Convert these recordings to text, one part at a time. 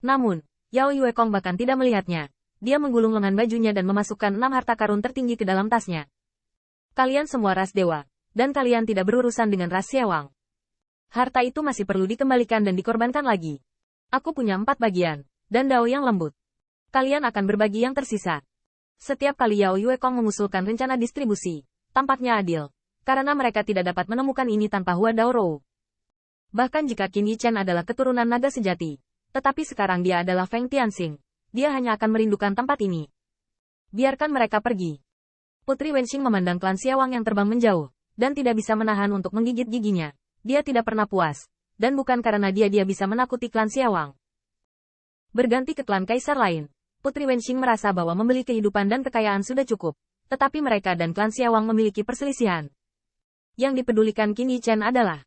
Namun, Yao Yuekong bahkan tidak melihatnya. Dia menggulung lengan bajunya dan memasukkan 6 harta karun tertinggi ke dalam tasnya. Kalian semua ras dewa, dan kalian tidak berurusan dengan ras Siawang. Harta itu masih perlu dikembalikan dan dikorbankan lagi. Aku punya 4 bagian, dan dao yang lembut. Kalian akan berbagi yang tersisa. Setiap kali Yao Yuekong mengusulkan rencana distribusi, tampaknya adil, karena mereka tidak dapat menemukan ini tanpa Hua Dao Rou. Bahkan jika Qin Yichen adalah keturunan naga sejati, tetapi sekarang dia adalah Feng Tianxing, dia hanya akan merindukan tempat ini. Biarkan mereka pergi. Putri Wenxing memandang klan Siawang yang terbang menjauh, dan tidak bisa menahan untuk menggigit giginya. Dia tidak pernah puas, dan bukan karena dia bisa menakuti klan Siawang. Berganti ke klan kaisar lain, Putri Wenxing merasa bahwa membeli kehidupan dan kekayaan sudah cukup, tetapi mereka dan klan Siawang memiliki perselisihan. Yang dipedulikan Qin Yichen adalah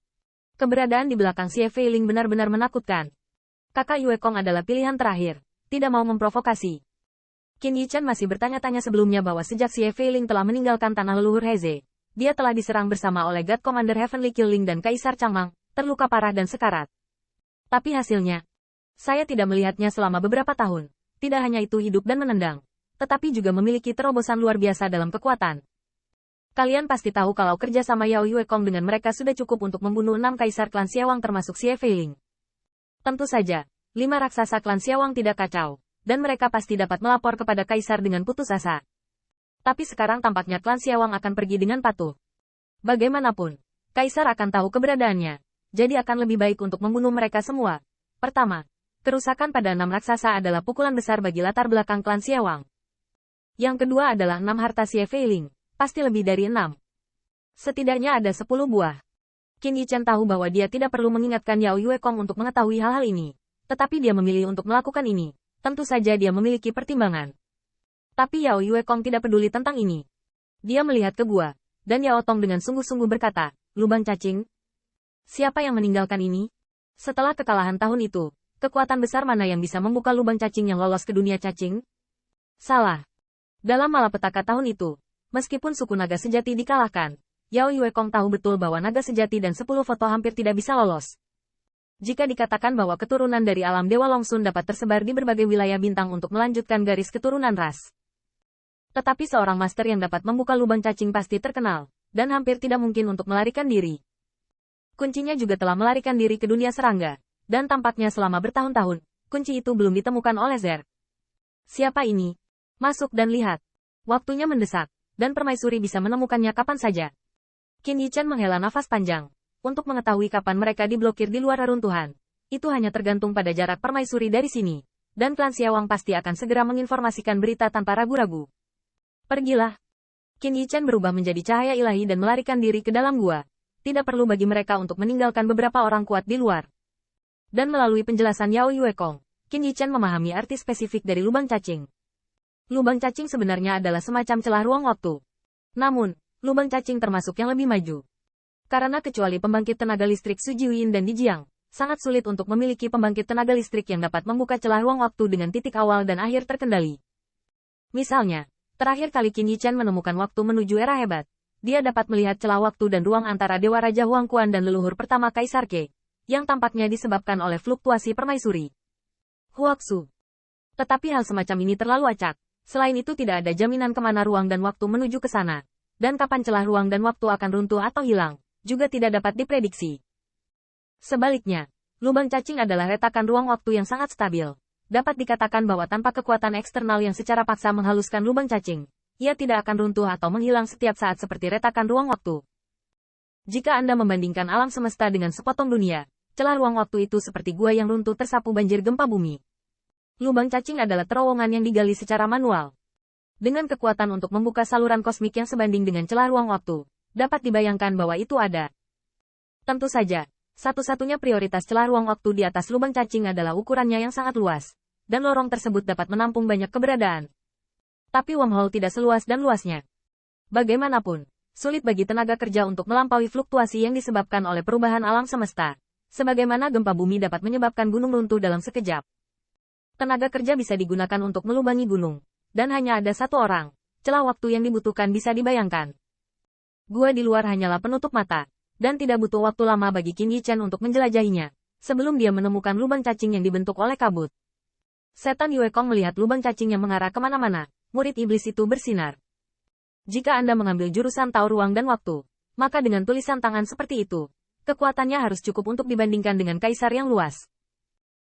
keberadaan di belakang Xie Feiling benar-benar menakutkan. Kakak Yuekong adalah pilihan terakhir, tidak mau memprovokasi. Qin Yichen masih bertanya-tanya sebelumnya bahwa sejak Xie Feiling telah meninggalkan tanah leluhur Heze, dia telah diserang bersama oleh God Commander Heavenly Killing dan Kaisar Changmang, terluka parah dan sekarat. Tapi hasilnya, saya tidak melihatnya selama beberapa tahun. Tidak hanya itu hidup dan menendang, tetapi juga memiliki terobosan luar biasa dalam kekuatan. Kalian pasti tahu kalau kerja sama Yao Yuekong dengan mereka sudah cukup untuk membunuh 6 kaisar klan Siawang termasuk Xie Feiling. Tentu saja, 5 raksasa klan Siawang tidak kacau, dan mereka pasti dapat melapor kepada kaisar dengan putus asa. Tapi sekarang tampaknya klan Siawang akan pergi dengan patuh. Bagaimanapun, kaisar akan tahu keberadaannya, jadi akan lebih baik untuk membunuh mereka semua. Pertama, kerusakan pada 6 raksasa adalah pukulan besar bagi latar belakang klan Siawang. Yang kedua adalah 6 harta Xie Feiling, pasti lebih dari 6. Setidaknya ada 10 buah. Qin Yichen tahu bahwa dia tidak perlu mengingatkan Yao Yuekong untuk mengetahui hal-hal ini, tetapi dia memilih untuk melakukan ini. Tentu saja dia memiliki pertimbangan. Tapi Yao Yuekong tidak peduli tentang ini. Dia melihat ke gua, dan Yao Tong dengan sungguh-sungguh berkata, lubang cacing? Siapa yang meninggalkan ini? Setelah kekalahan tahun itu, kekuatan besar mana yang bisa membuka lubang cacing yang lolos ke dunia cacing? Salah. Dalam malapetaka tahun itu, meskipun suku naga sejati dikalahkan, Yao Yuekong tahu betul bahwa naga sejati dan 10 foto hampir tidak bisa lolos. Jika dikatakan bahwa keturunan dari alam Dewa Longsun dapat tersebar di berbagai wilayah bintang untuk melanjutkan garis keturunan ras. Tetapi seorang master yang dapat membuka lubang cacing pasti terkenal, dan hampir tidak mungkin untuk melarikan diri. Kuncinya juga telah melarikan diri ke dunia serangga, dan tampaknya selama bertahun-tahun, kunci itu belum ditemukan oleh Zer. Siapa ini? Masuk dan lihat. Waktunya mendesak, dan permaisuri bisa menemukannya kapan saja. Qin Yichen menghela nafas panjang. Untuk mengetahui kapan mereka diblokir di luar reruntuhan, itu hanya tergantung pada jarak permaisuri dari sini, dan klan Siawang pasti akan segera menginformasikan berita tanpa ragu-ragu. Pergilah. Qin Yichen berubah menjadi cahaya ilahi dan melarikan diri ke dalam gua. Tidak perlu bagi mereka untuk meninggalkan beberapa orang kuat di luar. Dan melalui penjelasan Yao Yuekong, Qin Yichen memahami arti spesifik dari lubang cacing. Lubang cacing sebenarnya adalah semacam celah ruang waktu. Namun, lubang cacing termasuk yang lebih maju. Karena kecuali pembangkit tenaga listrik Sujiuyin dan Dijiang, sangat sulit untuk memiliki pembangkit tenaga listrik yang dapat membuka celah ruang waktu dengan titik awal dan akhir terkendali. Misalnya, terakhir kali Qin Yichen menemukan waktu menuju era hebat, dia dapat melihat celah waktu dan ruang antara Dewa Raja Huang Quan dan leluhur pertama Kaisar Ke, yang tampaknya disebabkan oleh fluktuasi permaisuri Huaxu. Tetapi hal semacam ini terlalu acak. Selain itu tidak ada jaminan kemana ruang dan waktu menuju ke sana, dan kapan celah ruang dan waktu akan runtuh atau hilang, juga tidak dapat diprediksi. Sebaliknya, lubang cacing adalah retakan ruang waktu yang sangat stabil. Dapat dikatakan bahwa tanpa kekuatan eksternal yang secara paksa menghaluskan lubang cacing, ia tidak akan runtuh atau menghilang setiap saat seperti retakan ruang waktu. Jika Anda membandingkan alam semesta dengan sepotong dunia, celah ruang waktu itu seperti gua yang runtuh tersapu banjir gempa bumi. Lubang cacing adalah terowongan yang digali secara manual. Dengan kekuatan untuk membuka saluran kosmik yang sebanding dengan celah ruang waktu, dapat dibayangkan bahwa itu ada. Tentu saja, satu-satunya prioritas celah ruang waktu di atas lubang cacing adalah ukurannya yang sangat luas, dan lorong tersebut dapat menampung banyak keberadaan. Tapi wormhole tidak seluas dan luasnya. Bagaimanapun, sulit bagi tenaga kerja untuk melampaui fluktuasi yang disebabkan oleh perubahan alam semesta. Sebagaimana gempa bumi dapat menyebabkan gunung runtuh dalam sekejap. Tenaga kerja bisa digunakan untuk melubangi gunung, dan hanya ada satu orang. Celah waktu yang dibutuhkan bisa dibayangkan. Gua di luar hanyalah penutup mata, dan tidak butuh waktu lama bagi Qin Yichen untuk menjelajahinya, sebelum dia menemukan lubang cacing yang dibentuk oleh kabut. Setan Yue Kong melihat lubang cacing yang mengarah kemana-mana. Murid iblis itu bersinar. Jika Anda mengambil jurusan tahu ruang dan waktu, maka dengan tulisan tangan seperti itu, kekuatannya harus cukup untuk dibandingkan dengan kaisar yang luas.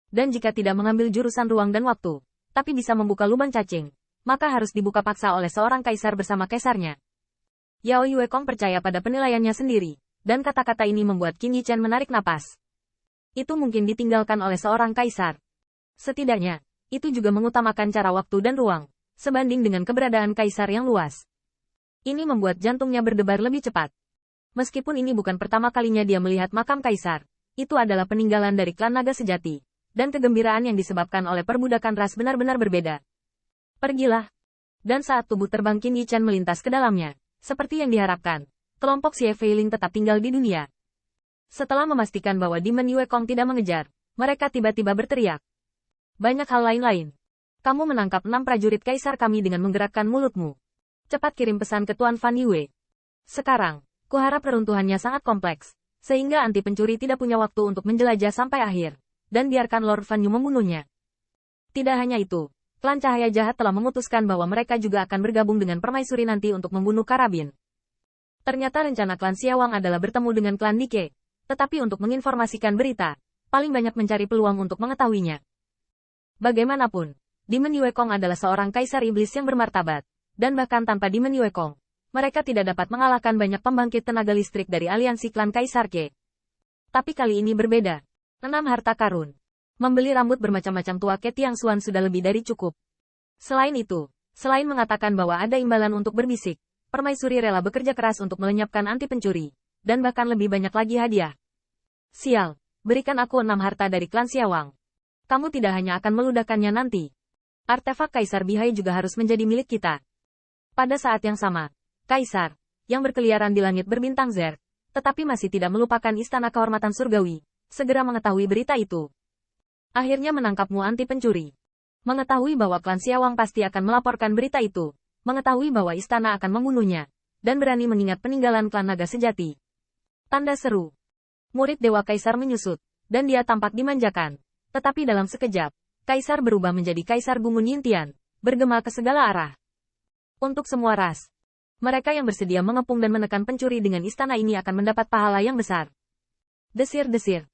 Dan jika tidak mengambil jurusan ruang dan waktu, tapi bisa membuka lubang cacing, maka harus dibuka paksa oleh seorang kaisar bersama kaisarnya. Yao Yue Kong percaya pada penilaiannya sendiri, dan kata-kata ini membuat Qin Yi Chen menarik napas. Itu mungkin ditinggalkan oleh seorang kaisar. Setidaknya, itu juga mengutamakan cara waktu dan ruang, sebanding dengan keberadaan kaisar yang luas. Ini membuat jantungnya berdebar lebih cepat. Meskipun ini bukan pertama kalinya dia melihat makam kaisar, itu adalah peninggalan dari klan naga sejati, dan kegembiraan yang disebabkan oleh perbudakan ras benar-benar berbeda. Pergilah. Dan saat tubuh terbang Qin Yi Chen melintas ke dalamnya, seperti yang diharapkan, kelompok Xie Feiling tetap tinggal di dunia. Setelah memastikan bahwa Demon Yue Kong tidak mengejar, mereka tiba-tiba berteriak. Banyak hal lain-lain. Kamu menangkap 6 prajurit kaisar kami dengan menggerakkan mulutmu. Cepat kirim pesan ke Tuan Fan Yue. Sekarang, kuharap reruntuhannya sangat kompleks, sehingga anti pencuri tidak punya waktu untuk menjelajah sampai akhir, dan biarkan Lord Fan Yu membunuhnya. Tidak hanya itu, klan Cahaya Jahat telah memutuskan bahwa mereka juga akan bergabung dengan permaisuri nanti untuk membunuh Karabin. Ternyata rencana klan Xiawang adalah bertemu dengan klan Nike, tetapi untuk menginformasikan berita, paling banyak mencari peluang untuk mengetahuinya. Bagaimanapun, Demon Yue Kong adalah seorang kaisar iblis yang bermartabat, dan bahkan tanpa Demon Yue Kong, mereka tidak dapat mengalahkan banyak pembangkit tenaga listrik dari aliansi klan Kaisar Ke. Tapi kali ini berbeda. 6 harta karun. Membeli rambut bermacam-macam tua Ke Tiang Xuan sudah lebih dari cukup. Selain itu, selain mengatakan bahwa ada imbalan untuk berbisik, permaisuri rela bekerja keras untuk melenyapkan anti pencuri, dan bahkan lebih banyak lagi hadiah. Sial, berikan aku 6 harta dari klan Xiawang. Kamu tidak hanya akan meludahkannya nanti. Artefak Kaisar Bihai juga harus menjadi milik kita. Pada saat yang sama, Kaisar, yang berkeliaran di langit berbintang Zer, tetapi masih tidak melupakan istana kehormatan surgawi, segera mengetahui berita itu. Akhirnya menangkapmu anti pencuri. Mengetahui bahwa klan Xiawang pasti akan melaporkan berita itu, mengetahui bahwa istana akan membunuhnya, dan berani mengingat peninggalan klan naga sejati. Tanda seru. Murid Dewa Kaisar menyusut, dan dia tampak dimanjakan. Tetapi dalam sekejap, Kaisar berubah menjadi Kaisar Gumun Yintian, bergema ke segala arah. Untuk semua ras, mereka yang bersedia mengepung dan menekan pencuri dengan istana ini akan mendapat pahala yang besar. Desir-desir,